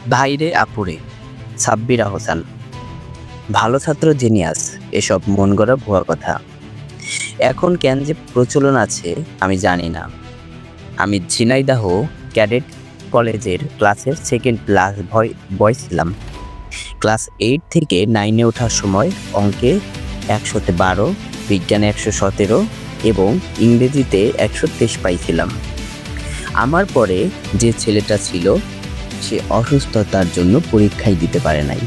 ভাইরে আপুরে, সাব্বির আহসান, ভালো ছাত্র জিনিয়াস, এসব মন গড়া ভুয়া কথা। এখন কেন যে প্রচলন আছে আমি জানি না। আমি ঝিনাইদহ ক্যাডেট কলেজের ক্লাসের সেকেন্ড বয় ছিলাম। ক্লাস 8 থেকে 9-এ ওঠার সময় অঙ্কে 100-তে 12, বিজ্ঞানে 117 এবং ইংরেজিতে 123 পাইছিলাম। আমার পরে যে ছেলেটা ছিল সে অসুস্থতার জন্য পরীক্ষাই দিতে পারে নাই,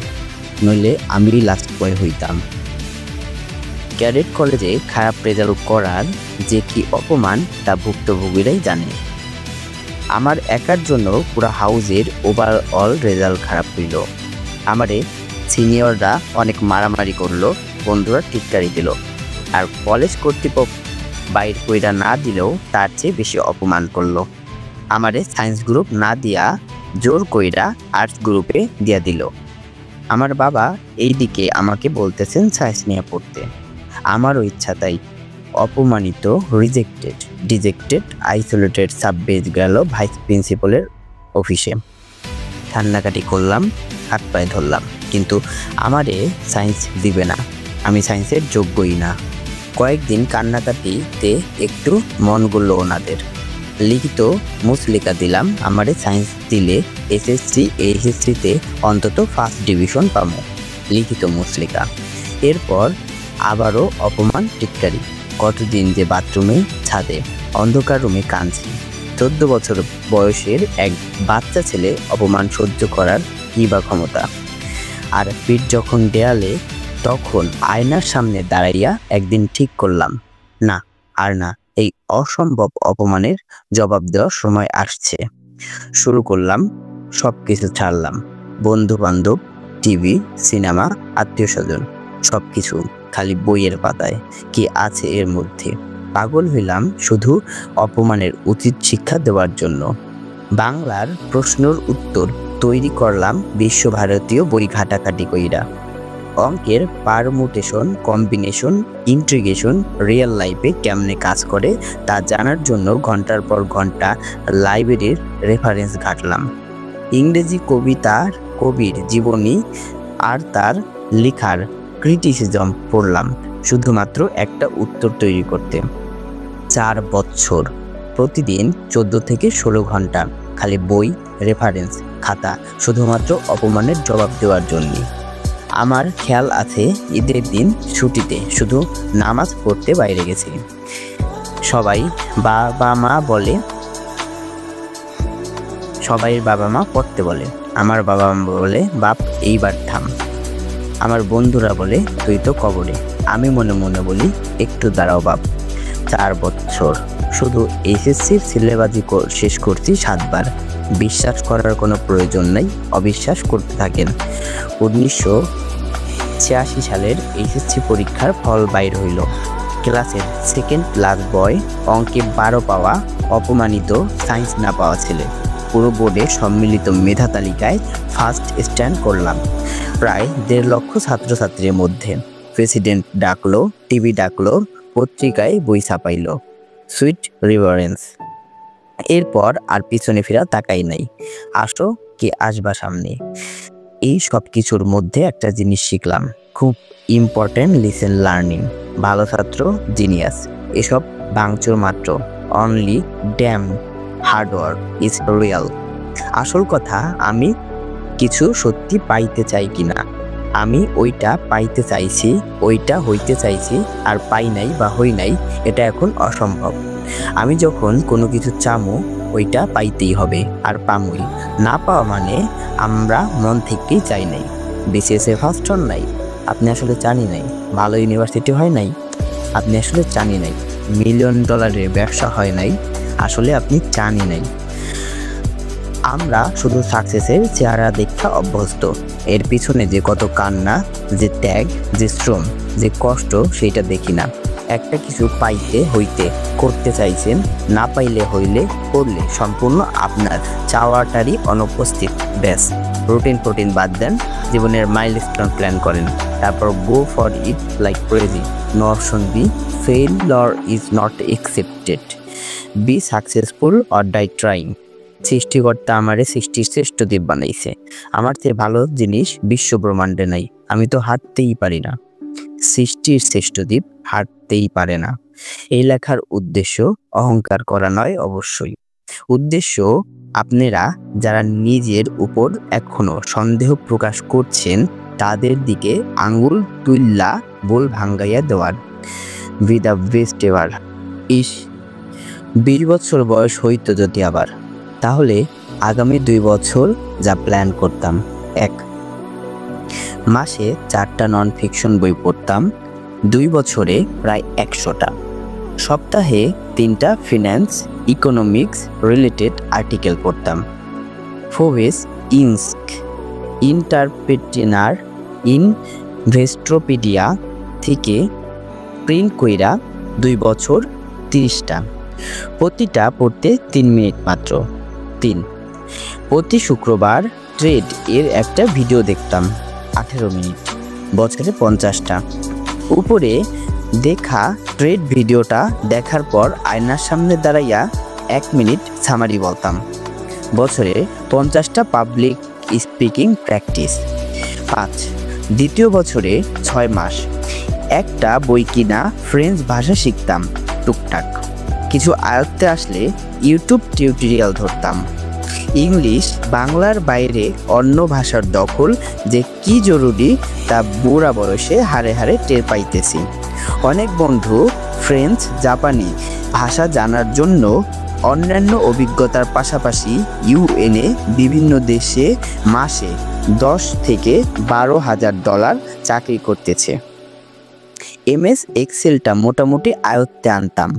নইলে আমি লাস্ট বয় হইতাম। ক্যাডেট কলেজে খারাপ রেজাল্ট করার যে কি অপমান তা ভুক্তভোগীরাই জানে। আমার একার জন্য পুরো হাউজের ওভারঅল রেজাল্ট খারাপ হইল। আমারে সিনিয়ররা অনেক মারামারি করলো, বন্ধুরা টিটকারি দিল, আর কলেজ কর্তৃপক্ষ বাইর কইরা না দিলেও তার চেয়ে বেশি অপমান করলো। আমারে সায়েন্স গ্রুপ না দিয়া জোর কইরা আর্টস গ্রুপে দিয়া দিল। আমার বাবা এইদিকে আমাকে বলতেছেন সায়েন্স নিয়ে পড়তে, আমারও ইচ্ছা তাই। অপমানিত, ডিজেক্টেড, আইসোলেটেড সাববেজ গেল ভাইস প্রিন্সিপালের অফিসে। কান্নাকাটি করলাম, হাত পায়ে ধরলাম, কিন্তু আমারে সায়েন্স দিবে না, আমি সায়েন্সের যোগ্যই না। কয়েকদিন কান্নাকাটিতে একটু মন গড়ল ওনাদের। লিখিত মুসলিকা দিলাম, আমারে সায়েন্স দিলে এইচএসসিতে অন্তত ফার্স্ট ডিভিশন পাবো, লিখিত মুসলিকা। এরপর আবারও অপমান, টিটকারি। কতদিন যে বাথরুমে, ছাদে, অন্ধকার রুমে কাঁদছি। 14 বছর বয়সের এক বাচ্চা ছেলে অপমান সহ্য করার কি বা ক্ষমতা। আর পিঠ যখন দেয়ালে, তখন আয়নার সামনে দাঁড়াইয়া একদিন ঠিক করলাম, না আর না, এই অসম্ভব অপমানের জবাব দেওয়ার সময় আসছে। শুরু করলাম, সবকিছু ছাড়লাম, বন্ধু বান্ধব, টিভি, সিনেমা, আত্মীয় স্বজন, সবকিছু, খালি বইয়ের পাতায় কি আছে এর মধ্যে। পাগল হইলাম শুধু অপমানের উচিত শিক্ষা দেওয়ার জন্য। বাংলার প্রশ্নের উত্তর তৈরি করলাম বিশ্বভারতীয় বই ঘাটাঘাটি কইরা। অঙ্কের পারমুটেশন, কম্বিনেশন, ইন্টিগ্রেশন রিয়েল লাইফে কেমনে কাজ করে তা জানার জন্য ঘন্টার পর ঘন্টা লাইব্রেরির রেফারেন্স ঘাটলাম। ইংরেজি কবির জীবনী আর তার লেখার ক্রিটিসিজম পড়লাম শুধুমাত্র একটা উত্তর তৈরি করতে। 4 বছর প্রতিদিন 14 থেকে 16 ঘন্টা খালি বই, রেফারেন্স, খাতা, শুধুমাত্র অপমানের জবাব দেওয়ার জন্য। আমার খেয়াল আছে ঈদের দিন ছুটিতে শুধু নামাজ পড়তে বাইরে গেছি। সবাই বাবা মা পড়তে বলে, আমার বাবা মা বলে বাপ এইবার থাম। আমার বন্ধুরা বলে তুই তো কবরে, আমি মনে মনে বলি একটু দাঁড়াও বাপ। 4 বছর শুধু এইচএসসির সিলেবাসই শেষ করছি 7 বার। বিশ্বাস করার কোনো প্রয়োজন নেই, অবিশ্বাস করতে থাকেন। 1986 সালের এইচএসসি পরীক্ষার ফল বাইর হইল। ক্লাসের সেকেন্ড লাস্ট বয়, অঙ্কে 12 পাওয়া, অপমানিত সায়েন্স না পাওয়া ছেলে। পুরো বোর্ডে সম্মিলিত মেধা তালিকায় ফার্স্ট স্ট্যান্ড করলাম। প্রায় 1.5 লক্ষ ছাত্রছাত্রীর মধ্যে। প্রেসিডেন্ট ডাকলো, টিভি ডাকলো, পত্রিকায় বই ছাপাইল, সুইট রিভারেন্স। এরপর আর পিছনে ফেরা তাকাই নাই, আসো কি আসবা সামনে। এই সব কিছুর মধ্যে একটা জিনিস শিখলাম, খুব ইম্পর্টেন্ট লিসেন লার্নিং। ভালো ছাত্র, জিনিয়াস, এসব ভাঙচুর মাত্র। Only damn hard work is real. আসল কথা, আমি কিছু সত্যি পাইতে চাই কিনা। আমি ওইটা পাইতে চাইছি, ওইটা হইতে চাইছি, আর পাই নাই বা হই নাই, এটা এখন অসম্ভব। আমি যখন কোনো কিছু চামো ওইটা পাইতেই হবে, আর পামুই। না পাওয়া মানে আমরা মন থেকেই চাই নাই। বিসিএসে ফার্স্ট হন নাই, আপনি আসলে জানি নাই। ভালো ইউনিভার্সিটি হয় নাই, আপনি আসলে জানি নাই। $1 মিলিয়ন ব্যবসা হয় নাই, আসলে আপনি জানি নাই। আমরা শুধু সাকসেসের চেহারা দেখা অভ্যস্ত, এর পিছনে যে কত কান্না, যে ত্যাগ, যে শ্রম, যে কষ্ট, সেটা দেখি না। একটা কিছু পাইতে হইতে করতে চাইছেন, না পাইলে হইলে করলে সম্পূর্ণ আপনার চাওয়াটারই অনুপস্থিত। ব্যাস, রুটিন বাদ দেন, জীবনের মাইলস্টোন প্ল্যান করেন, তারপর go for it like crazy. No option B, failure is not accepted. Be successful or die trying. সৃষ্টিকর্তা আমারে সৃষ্টির শ্রেষ্ঠ দ্বীপ বানাইছে। আমার চেয়ে ভালো জিনিস বিশ্ব ব্রহ্মাণ্ডে নাই। আমি তো হাঁটতেই পারি না। সৃষ্টির শ্রেষ্ঠ দ্বীপ হাঁটতেই পারে না। এই লেখার উদ্দেশ্য অহংকার করা নয়, অবশ্যই। উদ্দেশ্য আপনারা যারা নিজের উপর এখনো সন্দেহ প্রকাশ করছেন তাদের দিকে আঙ্গুল তুল্লা বোল ভাঙ্গাইয়া দেওয়ার। B the best ever. 20 বছর বয়স হইতো যদি আবার, তাহলে আগামী 2 বছর যা প্ল্যান করতাম। 1, মাসে 4টা নন ফিকশন বই পড়তাম। 2 বছরে প্রায় 100টা। সপ্তাহে 3টা ফিন্যান্স ইকোনমিক্স রিলেটেড আর্টিকেল পড়তাম। ফোবেস ইনস্ক ইন্টারপ্রেটিনার ইনভেস্ট্রোপিডিয়া থেকে প্রিন্ট কইরা 2 বছর 30টা। প্রতিটা পড়তে 3 মিনিট মাত্র। 3, প্রতি শুক্রবার ট্রেড এর একটা ভিডিও দেখতাম 18 মিনিট, বছরে 50টা। উপরে দেখা ট্রেড ভিডিওটা দেখার পর আয়নার সামনে দাঁড়াইয়া 1 মিনিট সামারি বলতাম। বছরে 50টা পাবলিক স্পিকিং প্র্যাকটিস। 5, দ্বিতীয় বছরে 6 মাস একটা বই কিনা ফ্রেঞ্চ ভাষা শিখতাম টুকটাক। কিছু আয়ত্তে আসলে ইউটিউব টিউটোরিয়াল ধরতাম। ইংলিশ বাংলার বাইরে অন্য ভাষার দখল যে কি জরুরি তা বুড়া বয়সে হারে হারে টের পাইতেছি। অনেক বন্ধু ফ্রেঞ্চ জাপানি ভাষা জানার জন্য অন্যান্য অভিজ্ঞতার পাশাপাশি ইউএনএ বিভিন্ন দেশে মাসে 10 থেকে 12,000 ডলার চাকরি করতেছে। MS এক্সেলটা মোটামুটি আয়ত্তে আনতাম।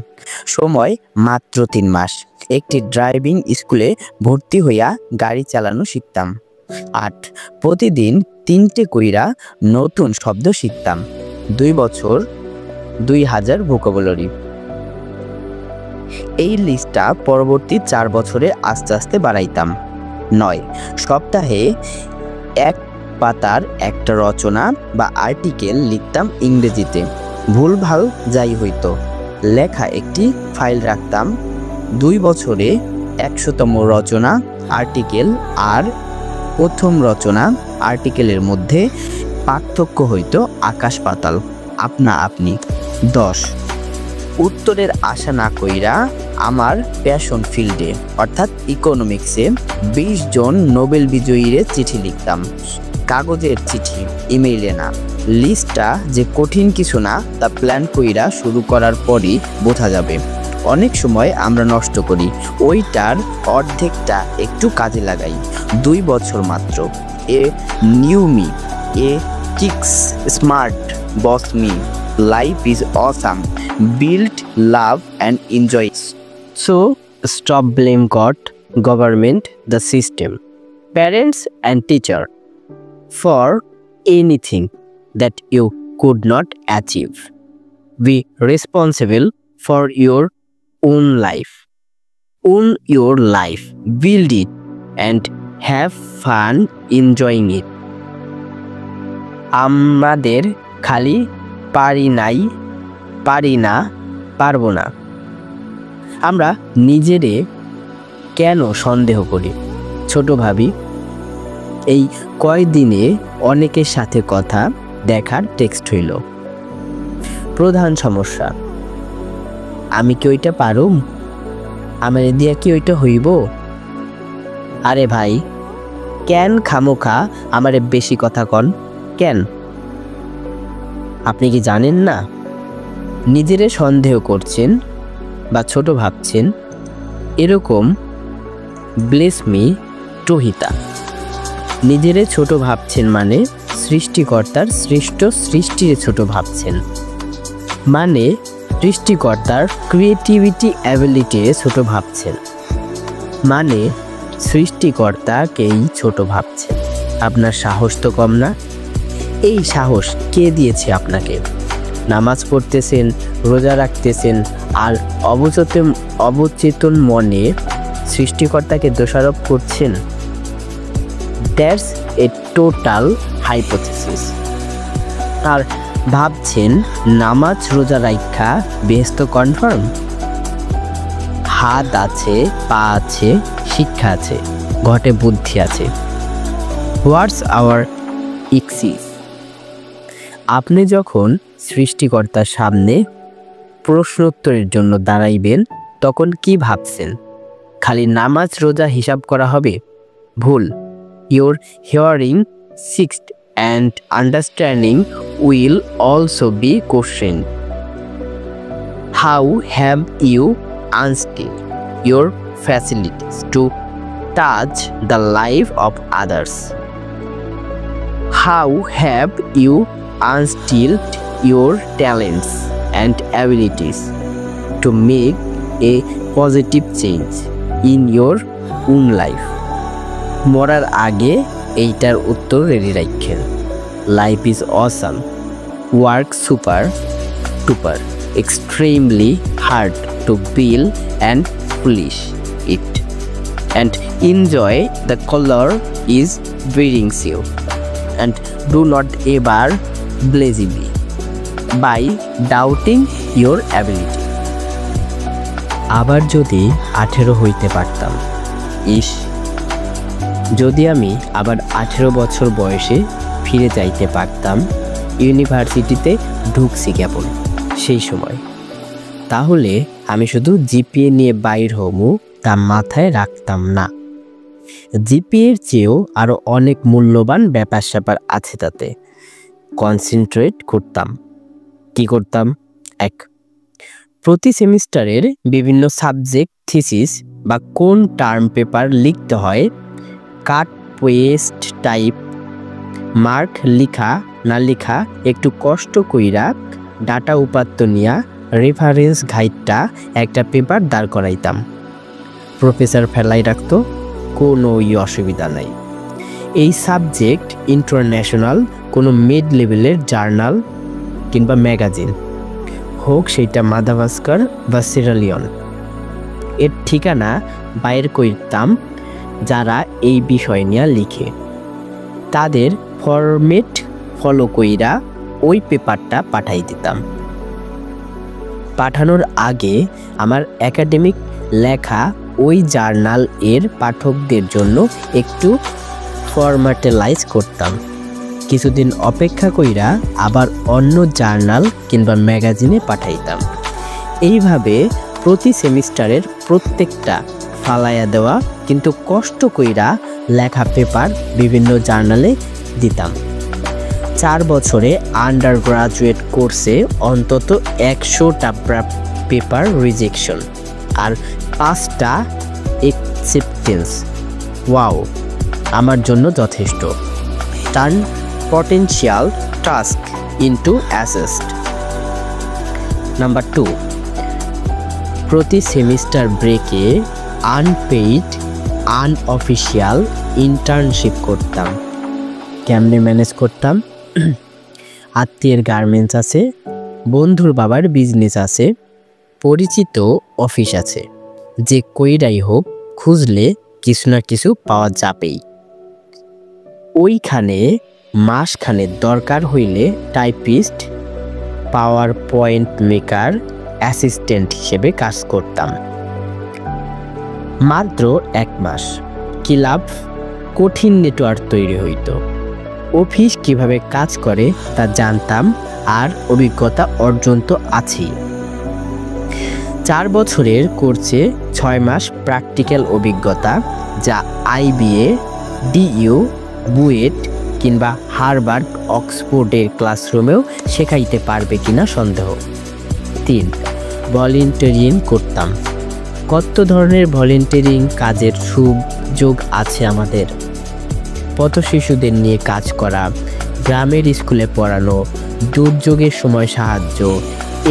সময় মাত্র 3 মাস। একটি ড্রাইভিং স্কুলে ভর্তি হইয়া গাড়ি চালানো শিখতাম। 8, প্রতিদিন 3টে কইরা নতুন শব্দ শিখতাম। 2 বছর 2000 ভোকাবুলারি। এই লিস্টটা পরবর্তী 4 বছরে আস্তে আস্তে বাড়াইতাম। 9, সপ্তাহে 1 পাতার একটা রচনা বা আর্টিকেল লিখতাম ইংরেজিতে। ভুলভাল যাই হইতো, লেখা একটি ফাইল রাখতাম। 2 বছরে 100তম রচনা আর্টিকেল আর প্রথম রচনা আর্টিকেলের মধ্যে পার্থক্য হইতো আকাশ পাতাল, আপনা আপনি। 10, উত্তরের আশা না কইরা আমার প্যাশন ফিল্ডে অর্থাৎ ইকোনমিক্সে 20 জন নোবেল বিজয়ীরে চিঠি লিখতাম। কাগজের চিঠি, ইমেইলে না। লিস্টটা যে কঠিন কিছু না তা প্ল্যান কইরা শুরু করার পরই বোঝা যাবে। অনেক সময় আমরা নষ্ট করি, ওইটার অর্ধেকটা একটু কাজে লাগাই। 2 বছর মাত্র। A new me, A kicks smart boss me, life is awesome, build love and enjoy. So stop blame god, government, the system, parents and teacher for anything that you could not achieve. Be responsible for your own life. Own your life, build it, and have fun enjoying it. আমাদের খালি পারি নাই, পারি না, পারবো না। আমরা নিজেরে কেন সন্দেহ করি, ছোট ভাবি। এই কয়দিনে অনেকের সাথে কথা দেখার টেক্সট হইল। প্রধান সমস্যা, আমি কি ওইটা পারুম? আমার দিয়া কি ওইটা হইব? আরে ভাই, কেন খামোখা আমারে বেশি কথা কন কেন? আপনি কি জানেন না নিজেরে সন্দেহ করছেন বা ছোট ভাবছেন? এরকম ব্লেস মি টহিতা। নিজেরে ছোট ভাবছেন মানে সৃষ্টিকর্তার সৃষ্ট সৃষ্টিরে ছোট ভাবছেন, মানে সৃষ্টিকর্তার ক্রিয়েটিভিটি অ্যাবিলিটিরে ছোট ভাবছেন, মানে সৃষ্টিকর্তাকেই ছোট ভাবছেন। আপনার সাহস তো কম না? এই সাহস কে দিয়েছে আপনাকে? নামাজ পড়তেছেন, রোজা রাখতেছেন, আর অবচেতন মনে সৃষ্টিকর্তাকে দোষারোপ করছেন। That's a total hypothesis. আর ভাবছেন নামাজ রোজা রাখা বেহেশত কনফার্ম? হাত আছে, পা আছে, শিক্ষা আছে, ঘটে বুদ্ধি আছে। হোয়াটস আওয়ার এক্সিস? আপনি যখন সৃষ্টিকর্তার সামনে প্রশ্নোত্তরের জন্য দাঁড়াইবেন তখন কি ভাবছেন? খালি নামাজ রোজা হিসাব করা হবে? ভুল। Your hearing sight and understanding will also be question. How have you unstilled your facilities to touch the life of others? How have you unstilled your talents and abilities to make a positive change in your own life? মরার আগে এইটার উত্তর ready রাখেন। Life is awesome, work super duper, extremely hard to build and polish it, and enjoy the colour is brings you, and do not ever blazingly by doubting your ability. আবার যদি 18 হইতে পারতাম। ইস, যদি আমি আবার 18 বছর বয়সে ফিরে যাইতে পারতাম, ইউনিভার্সিটিতে ঢুকছি কেবল সেই সময়, তাহলে আমি শুধু জিপিএ নিয়ে বাইর হমু তা মাথায় রাখতাম না। জিপিএর চেয়েও আরও অনেক মূল্যবান ব্যাপার স্যাপার আছে তাতে। কনসেন্ট্রেট করতাম। কি করতাম? 1. প্রতি সেমিস্টারের বিভিন্ন সাবজেক্ট থিসিস বা কোন টার্ম পেপার লিখতে হয়, কাট পেস্ট টাইপ মার্ক লিখা না লিখা একটু কষ্ট কইরা ডাটা উপাত্ত নিয়া রেফারেন্স গাইডটা একটা পেপার দাঁড় করাইতাম। প্রফেসর ফেলাই রাখতো, কোনো অসুবিধা নাই। এই সাবজেক্ট ইন্টারন্যাশনাল কোনো মিড লেভেলের জার্নাল কিংবা ম্যাগাজিন হোক, সেইটা মাদাগাস্কার বা সিরালিয়ন, এর ঠিকানা বাইর করতাম যারা এই বিষয় নিয়ে লিখে। তাদের ফরমেট ফলো কইরা ওই পেপারটা পাঠাই দিতাম। পাঠানোর আগে আমার একাডেমিক লেখা ওই জার্নাল এর পাঠকদের জন্য একটু ফরম্যাটালাইজ করতাম। কিছুদিন অপেক্ষা কইরা আবার অন্য জার্নাল কিংবা ম্যাগাজিনে পাঠাইতাম। এইভাবে প্রতি সেমিস্টারের প্রত্যেকটা ফালাইয়া দেওয়া কিন্তু কষ্ট কইরা লেখা পেপার বিভিন্ন জার্নালে দিতাম। 4 বছরে আন্ডার গ্রাজুয়েট কোর্সে অন্তত 100টা পেপার রিজেকশন আর 5টা অ্যাকসেপ্টেন্স। ওয়াও, আমার জন্য যথেষ্ট। Turn potential task into asset. Number 2, প্রতি সেমিস্টার ব্রেকে আনপেইড আনঅফিসিয়াল ইন্টার্নশিপ করতাম। কেমনে ম্যানেজ করতাম? আত্মীয়ের গার্মেন্টস আছে, বন্ধুর বাবার বিজনেস আছে, পরিচিত অফিস আছে, যে কইরাই হোক খুঁজলে কিছু না কিছু পাওয়া যাবেই। ওইখানে মাসখানে দরকার হইলে typist, power point maker, assistant হিসেবে কাজ করতাম। মাত্র 1 মাস, কি লাভ? কঠিন নেটওয়ার্ক তৈরি হইতো। অফিস কিভাবে কাজ করে তা জানতাম, আর অভিজ্ঞতা অর্জন তো আছেই। 4 বছরের কোর্সে 6 মাস প্র্যাকটিক্যাল অভিজ্ঞতা, যা আইবিএ, ডিইউ, বুয়েট কিংবা হার্ভার্ড অক্সফোর্ডের ক্লাসরুমেও শেখাইতে পারবে কিনা সন্দেহ। 3, ভলেন্টিয়ারিং করতাম। কত ধরনের ভলেন্টিয়ারিং কাজের সুযোগ আছে আমাদের। পথ শিশুদের নিয়ে কাজ করা, গ্রামের স্কুলে পড়ানো, দুর্যোগের সময় সাহায্য,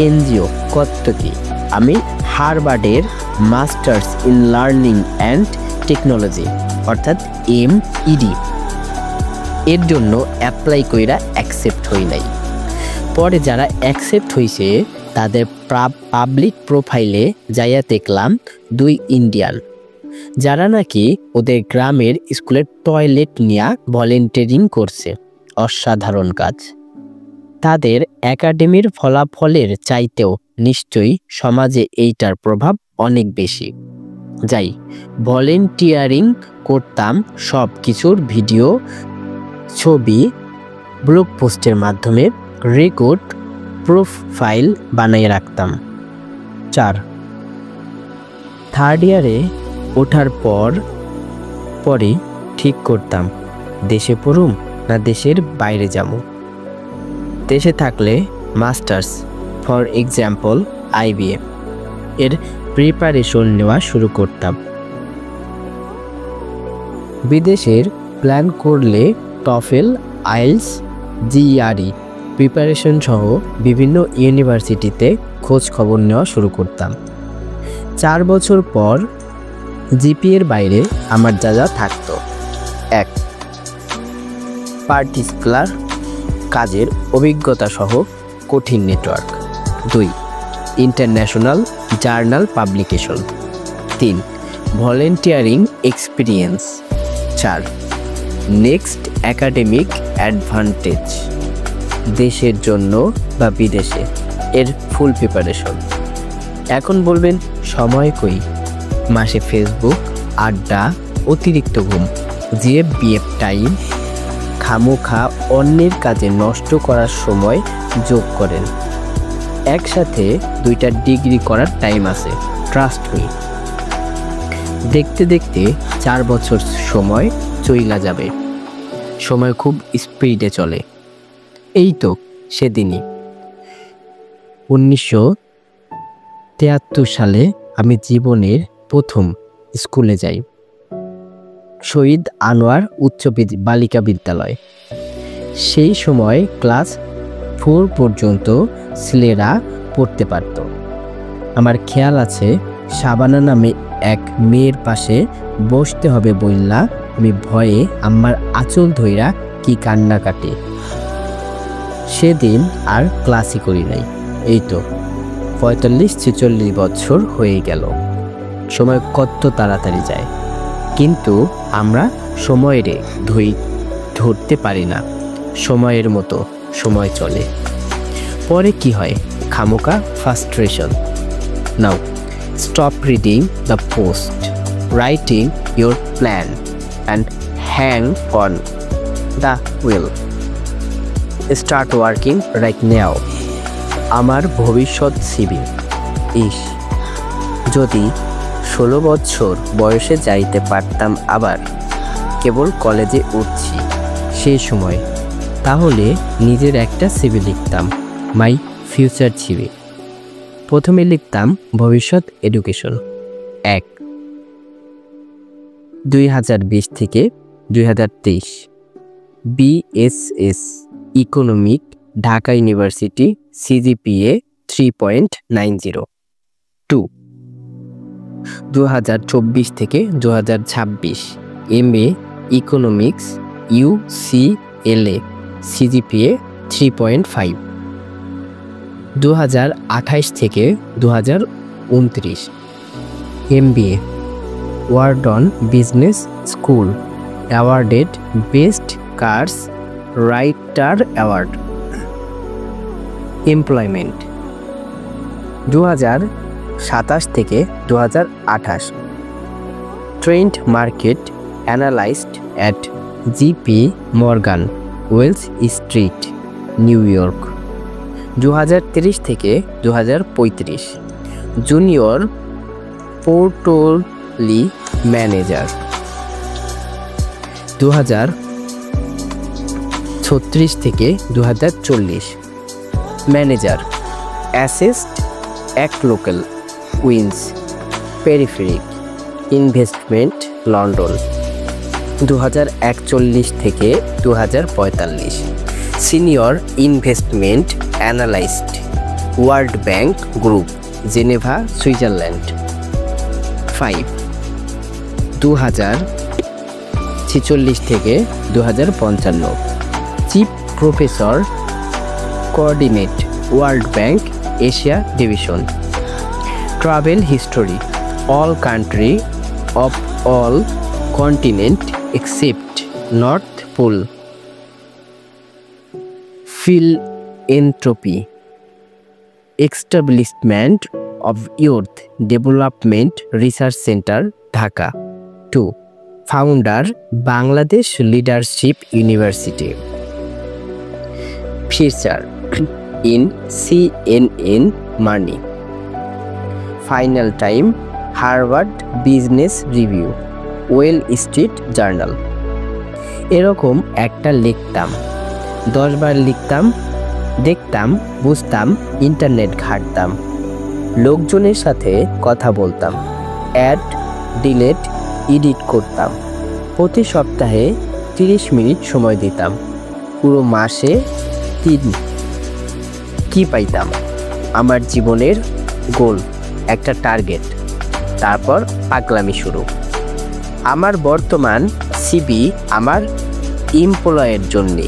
এনজিও, কত কি। আমি হার্ভার্ডের masters in learning and technology অর্থাৎ MED এর জন্য অ্যাপ্লাই কইরা অ্যাকসেপ্ট হই নাই। পরে যারা অ্যাকসেপ্ট হইছে তাদের পাবলিক প্রোফাইলে যাইয়া দেখলাম 2 ইন্ডিয়ান, যারা নাকি ওদের গ্রামের স্কুলের টয়লেট নিয়ে ভলেন্টিয়ারিং করছে। অসাধারণ কাজ। তাদের একাডেমির ফলাফলের চাইতেও নিশ্চয়ই সমাজে এইটার প্রভাব অনেক বেশি। যাই, ভলেন্টিয়ারিং করতাম, সব কিছুর ভিডিও, ছবি, ব্লগ পোস্টের মাধ্যমে রেকর্ড, প্রোফাইল বানিয়ে রাখতাম। 4, থার্ড ইয়ারে ওঠার পরে ঠিক করতাম দেশে পড়ুম না দেশের বাইরে যাব। দেশে থাকলে মাস্টার্স, ফর এক্সাম্পল IBA এর প্রিপারেশন নেওয়া শুরু করতাম। বিদেশের প্ল্যান করলে টফেল, আইএলটিএস, GRE প্রিপারেশন সহ বিভিন্ন ইউনিভার্সিটিতে খোঁজ খবর নেওয়া শুরু করতাম। 4 বছর পর জিপিএর বাইরে আমার যা থাকতো: 1, পার্টিকুলার কাজের অভিজ্ঞতা সহ কঠিন network. 2, international journal publication. 3, volunteering experience. 4, next academic advantage, দেশের জন্য বা বিদেশে এর ফুল প্রিপারেশন। এখন বলবেন সময় কই? মাসে ফেসবুক, আড্ডা, অতিরিক্ত ঘুম, জিএফ টাইম, খামোখা অন্যের কাজে নষ্ট করার সময় যোগ করেন। একসাথে 2টা ডিগ্রি করার টাইম আছে, ট্রাস্ট মি। দেখতে দেখতে 4 বছর সময় চইলা যাবে। সময় খুব স্পিডে চলে। এই তো সেদিনই 1973 সালে আমি জীবনের প্রথম স্কুলে যাই, শহীদ আনোয়ার উচ্চ বালিকা বিদ্যালয়। সেই সময় ক্লাস 4 পর্যন্ত ছেলেরা পড়তে পারত। আমার খেয়াল আছে, শাবানা নামে এক মেয়ের পাশে বসতে হবে বললা আমি ভয়ে আমার আঁচল ধইরা কি কান্নাকাটি। সেদিন আর ক্লাসই করি নাই। এই তো 45-46 বছর হয়ে গেল। সময় কত তাড়াতাড়ি যায়, কিন্তু আমরা সময়ের ধরতে পারি না। সময়ের মতো সময় চলে। পরে কি হয়? খামোকা frustration. Now stop reading the post, writing your plan and hang on the wheel. Start working right now. আমার ভবিষ্যৎ সিবি। যদি 16 বছর বয়সে যাইতে পারতাম, আবার কেবল কলেজে উঠছি সেই সময়, তাহলে নিজের একটা সিভি লিখতাম, মাই ফিউচার সিভি। প্রথমে লিখতাম ভবিষ্যৎ এডুকেশন। 1, 2020 থেকে 2023 BSS economic, Dhaka university, CGPA 3.90। 2, 2024 থেকে 2026 MA ইকোনমিক্স, UCLA, CGPA 3.5। 2028 থেকে 2029 MBA, Wharton business school, awarded best course writer award. Employment 2027 থেকে 2028 ট্রেন্ড মার্কেট অ্যানালাইস্ট অ্যাট JP Morgan, Wall Street, New York. 2030 থেকে 2035 junior portfolio manager. 2036 থেকে 2040 manager, asset এক local, wins, পেরিফেরিক investment, London. 2041 থেকে 2045 senior investment analyst, World Bank group, Geneva, Switzerland. 5, 2046 থেকে 2055 chief professor, coordinate, World Bank Asia division. Travel history, all country of all continent except North Pole. Philanthropy, establishment of Youth Development Research Center, Dhaka. 2. Founder, Bangladesh Leadership University. Feature in CNN Money. Final time, Harvard Business Review, Wall Street Journal. এরকম একটা লিখতাম, 10 বার লিখতাম, দেখতাম, বুঝতাম, internet ঘাঁটতাম, লোকজনের সাথে কথা বলতাম, অ্যাড, ডিলেট, এডিট করতাম, প্রতি সপ্তাহে 30 মিনিট সময় দিতাম, পুরো মাসে 3। কি পাইতাম? আমার জীবনের গোল, একটা টার্গেট, তারপর পাগলামি শুরু। আমার বর্তমান সিভি আমার এমপ্লয়ের জন্যে,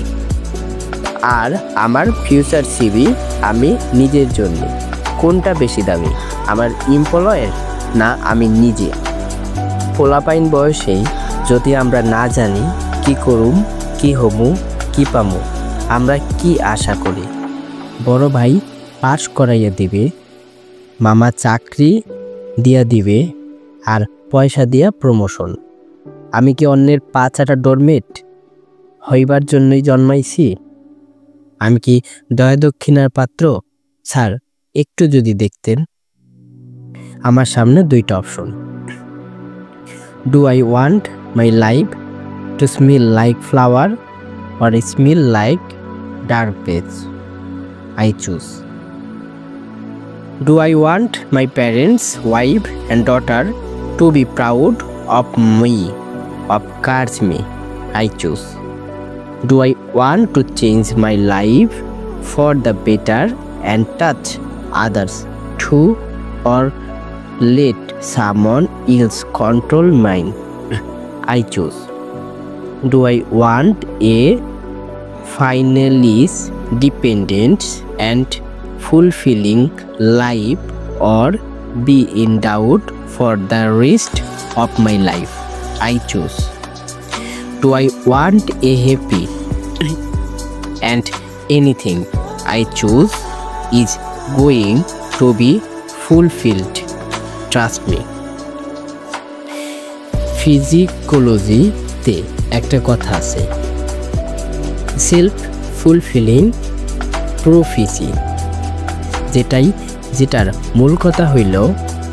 আর আমার ফিউচার সিভি আমি নিজের জন্য। কোনটা বেশি দামি, আমার এমপ্লয়ের না আমি নিজে? পোলাপাইন বয়সেই যদি আমরা না জানি কি করুম, কি হমু, কি পামু, আমরা কি আশা করি? বড় ভাই পাস করাইয়া দিবে, মামা চাকরি দিয়া দিবে, আর পয়সা দিয়া প্রমোশন। আমি কি অন্যের পা চাটা ডোরমেট হইবার জন্যই জন্মাইছি? আমি কি দয়া দক্ষিণার পাত্র? স্যার, একটু যদি দেখতেন। আমার সামনে 2টা option. Do I want my life to smell like flower or smell like dark page? I choose. Do I want my parents, wife and daughter to be proud of me, of course me? I choose. Do I want to change my life for the better and touch others too, or let someone else control mine? I choose. Do I want a finalist, dependent and fulfilling life, or be in doubt for the rest of my life? I choose. Do I want a happy and anything I choose is going to be fulfilled. Trust me. ফিজিওলজিতে একটা কথা আছে, self fulfilling প্রফেসি, যেটার মূল কথা হইল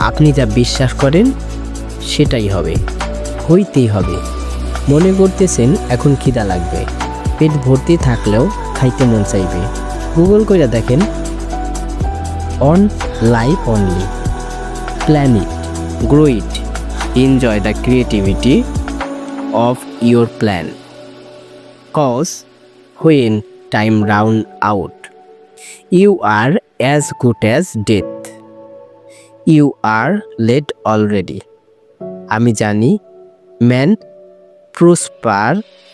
আপনি যা বিশ্বাস করেন সেটাই হবে, হইতেই হবে। মনে করতেছেন এখন খিদা লাগবে, পেট ভর্তি থাকলেও খাইতে মন চাইবে, গুগল করে দেখেন। On life only, plan it, grow it, enjoy the creativity of your plan, cause when time run out you are as good as death, you are late already. আমি জানি man prosper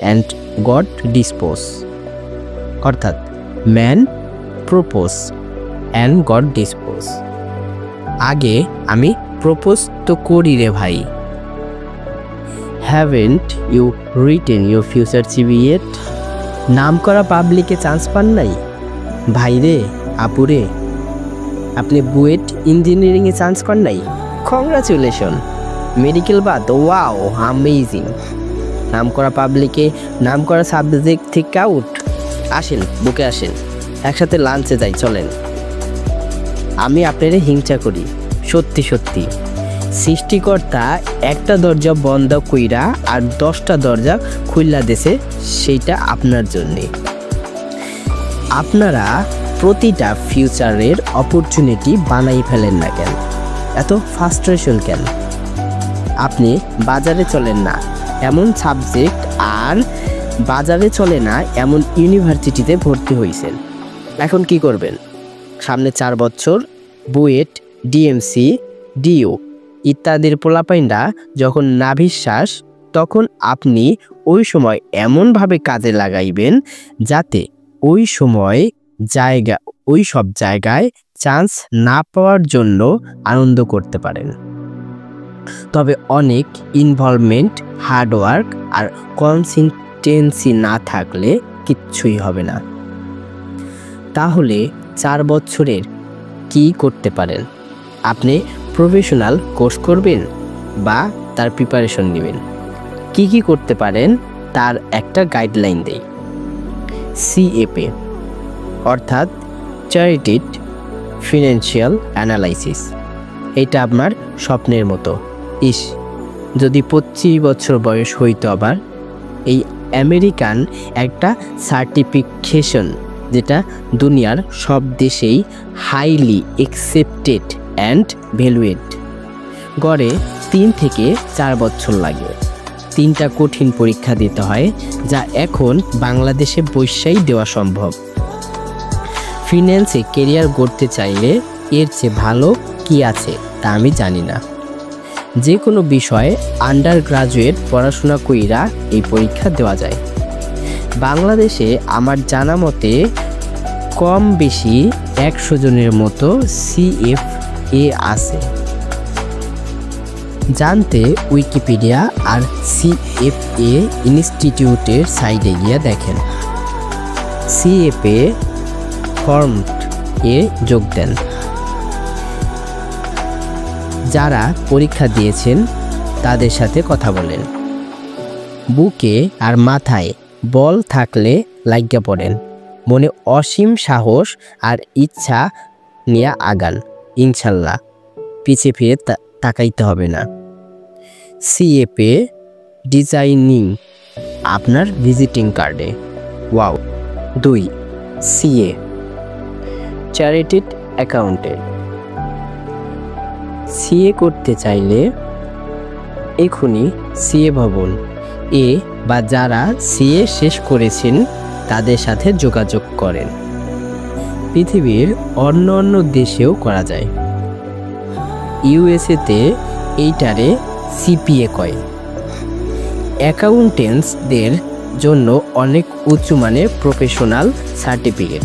and God dispose, অর্থাৎ man propose and God dispose। আগে আমি propose তো করি রে ভাই। Haven't you written your future CV yet? নাম করা পাবলিকে চান্স পান নাই? ভাইরে, আপুরে, আপনি বুয়েট ইঞ্জিনিয়ারিংয়ে চান্স পান নাই? কংগ্রাচুলেশন। মেডিকেল বাদ, ওয়াও অ্যামেজিং। নাম করা পাবলিকে নাম করা সাবজেক্ট থেকে আউট। আসেন, বুকে আসেন, একসাথে লাঞ্চে যাই, চলেন। আমি আপনারে হিংসা করি, সত্যি সত্যি। সৃষ্টিকর্তা একটা দরজা বন্ধ কইরা আর 10টা দরজা খুইলা দেছে, সেইটা আপনার জন্যে। আপনারা প্রতিটা ফিউচারের অপরচুনিটি বানাই ফেলেন না কেন? এত ফ্রাস্ট্রেশন কেন? আপনি বাজারে চলেন না এমন সাবজেক্ট আর বাজারে চলে না এমন ইউনিভার্সিটিতে ভর্তি হয়েছেন। এখন কি করবেন? সামনে 4 বছর বুয়েট, ডিএমসি, ডিও ইত্যাদির পোলাপাইনরা যখন নাভিশ্বাস, তখন আপনি ওই সময় এমনভাবে কাজে লাগাইবেন যাতে ওই সব জায়গায় চান্স না পাওয়ার জন্য আনন্দ করতে পারেন। তবে অনেক ইনভলভমেন্ট, হার্ডওয়ার্ক আর কনসিস্টেন্সি না থাকলে কিচ্ছুই হবে না। তাহলে 4 বছরের কি করতে পারেন? আপনি প্রফেশনাল কোর্স করবেন বা তার প্রিপারেশন নেবেন। কি কি করতে পারেন তার একটা গাইডলাইন দেই। সিএপি অর্থাৎ চার্টার্ড ফিনান্সিয়াল অ্যানালাইসিস। এটা আপনার স্বপ্নের মতো। যদি 25 বছর বয়স হইতো আবার। এই আমেরিকান একটা সার্টিফিকেশন যেটা দুনিয়ার সব দেশেই হাইলি অ্যাকসেপ্টেড অ্যান্ড ভ্যালুয়েড। গড়ে 3 থেকে 4 বছর লাগে। 3টা কঠিন পরীক্ষা দিতে হয়, যা এখন বাংলাদেশে বৈশ্যাই দেওয়া সম্ভব। ফিন্যান্সে কেরিয়ার গড়তে চাইলে এর চেয়ে ভালো কি আছে তা আমি জানি না। যে কোনো বিষয়ে আন্ডার গ্রাজুয়েট পড়াশোনা কইরা এই পরীক্ষা দেওয়া যায়। বাংলাদেশে আমার জানা মতে কম বেশি 100 জনের মতো সিএফএ আছে। জানতে উইকিপিডিয়া আর সিএফএ ইনস্টিটিউটের সাইডে গিয়ে দেখেন। সিএফএ ফর্ম এ যোগ দেন। যারা পরীক্ষা দিয়েছেন তাদের সাথে কথা বলেন। বুকে আর মাথায় বল থাকলে লাগিয়া পড়েন। মনে অসীম সাহস আর ইচ্ছা নিয়ে আগান, ইনশাল্লাহ পিছে ফিরে তাকাইতে হবে না। সিএপে ডিজাইনিং আপনার ভিজিটিং কার্ডে। Wow. 2 CA chartered accountant. CA করতে চাইলে এখনই সিএ ভবন এ বা যারা সিএ শেষ করেছেন তাদের সাথে যোগাযোগ করেন। পৃথিবীর অন্য অন্য দেশেও করা যায়। ইউএসএতে এইটারে সিপিএ কয়। অ্যাকাউন্টেন্টসদের জন্য অনেক উঁচু মানের professional certificate.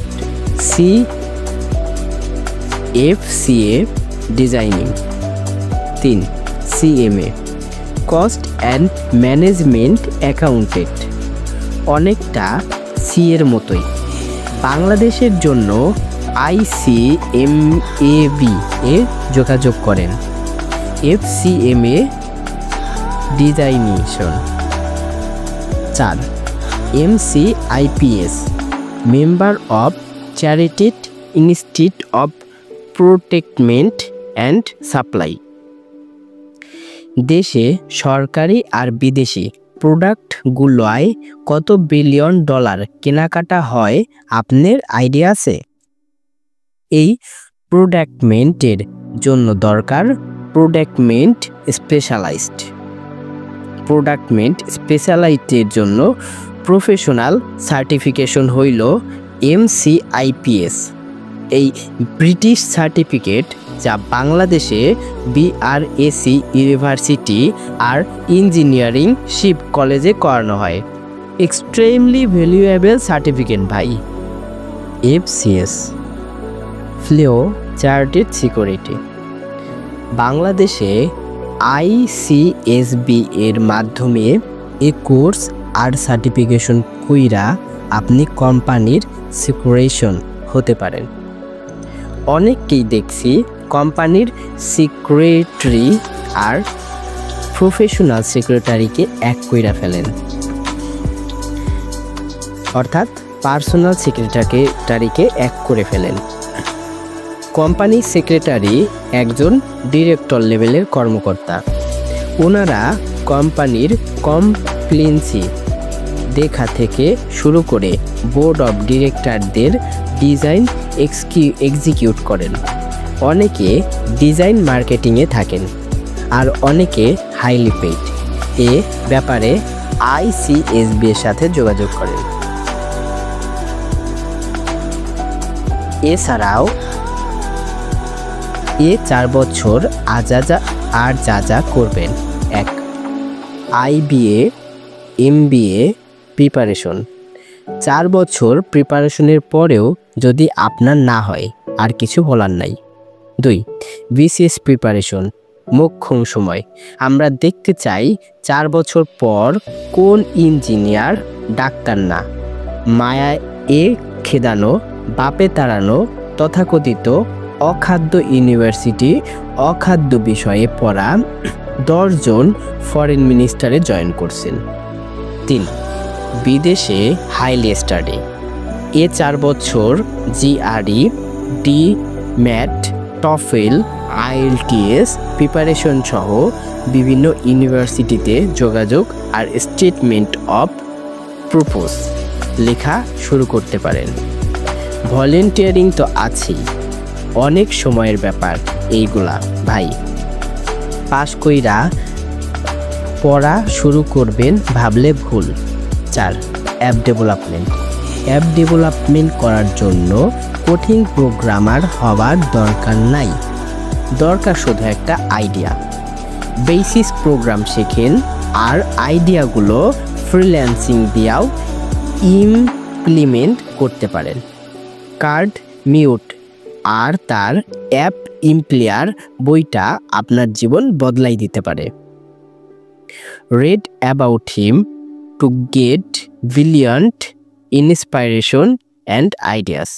CFCA designing. 3 CMA cost and management accountant. অনেকটা সিএর মতোই। বাংলাদেশের জন্য ICMAB এ যোগাযোগ করেন। FCMA designation. 4 MCIPS member of chartered institute of procurement and supply. দেশে সরকারি আর বিদেশি প্রোডাক্টগুলোয় কত বিলিয়ন ডলার কেনাকাটা হয় আপনার আইডিয়া আছে? এই প্রোডাক্টমেন্টের জন্য দরকার প্রোডাক্টমেন্ট স্পেশালাইজের জন্য প্রফেশনাল সার্টিফিকেশন হইল MCIPS। এই ব্রিটিশ সার্টিফিকেট যা বাংলাদেশে BRAC ইউনিভার্সিটি আর ইঞ্জিনিয়ারিং শিপ কলেজে করানো হয়। এক্সট্রিমলি ভ্যালুয়েবল সার্টিফিকেট ভাই। FCS fellow chartered security. বাংলাদেশে ICSB এর মাধ্যমে এ কোর্স আর সার্টিফিকেশন কইরা আপনি কোম্পানির সিকিউরেশন হতে পারেন। অনেককেই দেখছি কোম্পানির সেক্রেটারি আর প্রফেশনাল সেক্রেটারিকে এক কইরা ফেলেন, অর্থাৎ পার্সোনাল সেক্রেটারিকে এক করে ফেলেন। কোম্পানি সেক্রেটারি একজন ডিরেক্টর লেভেলের কর্মকর্তা। ওনারা কোম্পানির কমপ্লেন্সি দেখা থেকে শুরু করে বোর্ড অফ ডিরেক্টরদের ডিজাইন এক্সিকিউট করেন। অনেকে ডিজাইন মার্কেটিংয়ে থাকেন আর অনেকে হাইলি পেইড। এ ব্যাপারে ICSB এর সাথে যোগাযোগ করেন। এছাড়াও 4 বছর যা করবেন। 1 IBA MBA প্রিপারেশন। 4 বছর প্রিপারেশনের পরেও যদি আপনার না হয় আর কিছু বলার নাই। 2 BCS প্রিপারেশন। মোক্ষম সময় আমরা দেখতে চাই 4 বছর পর কোন ইঞ্জিনিয়ার, ডাক্তার না, মায়ায় খেদানো, বাপে তাড়ানো তথাকথিত অখাদ্য ইউনিভার্সিটি অখাদ্য বিষয়ে পড়া 10 জন ফরেন মিনিস্টারে জয়েন করছেন। 3 বিদেশে হাইলি স্টাডি, 4 বছর GRE, GMAT, TOEFL, IELTS preparation সহ বিভিন্ন ইউনিভার্সিটিতে যোগাযোগ আর স্টেটমেন্ট অফ প্রপোজ লেখা শুরু করতে পারেন। ভলেন্টিয়ারিং তো আছেই, অনেক সময়ের ব্যাপার এইগুলা ভাই। পাশ কইরা পড়া শুরু করবেন ভাবলে ভুল। 4 অ্যাপ ডেভেলপমেন্ট। অ্যাপ ডেভেলপমেন্ট করার জন্য কঠিন প্রোগ্রামার হওয়ার দরকার নাই, দরকার শুধু একটা আইডিয়া। বেসিস প্রোগ্রাম শেখেন আর আইডিয়াগুলো ফ্রিল্যান্সিং দিয়েও ইমপ্লিমেন্ট করতে পারেন। কার্ড মিউট আর তার অ্যাপ ইমপ্লেয়ার বইটা আপনার জীবন বদলাই দিতে পারে। Red about him to get brilliant inspiration and ideas.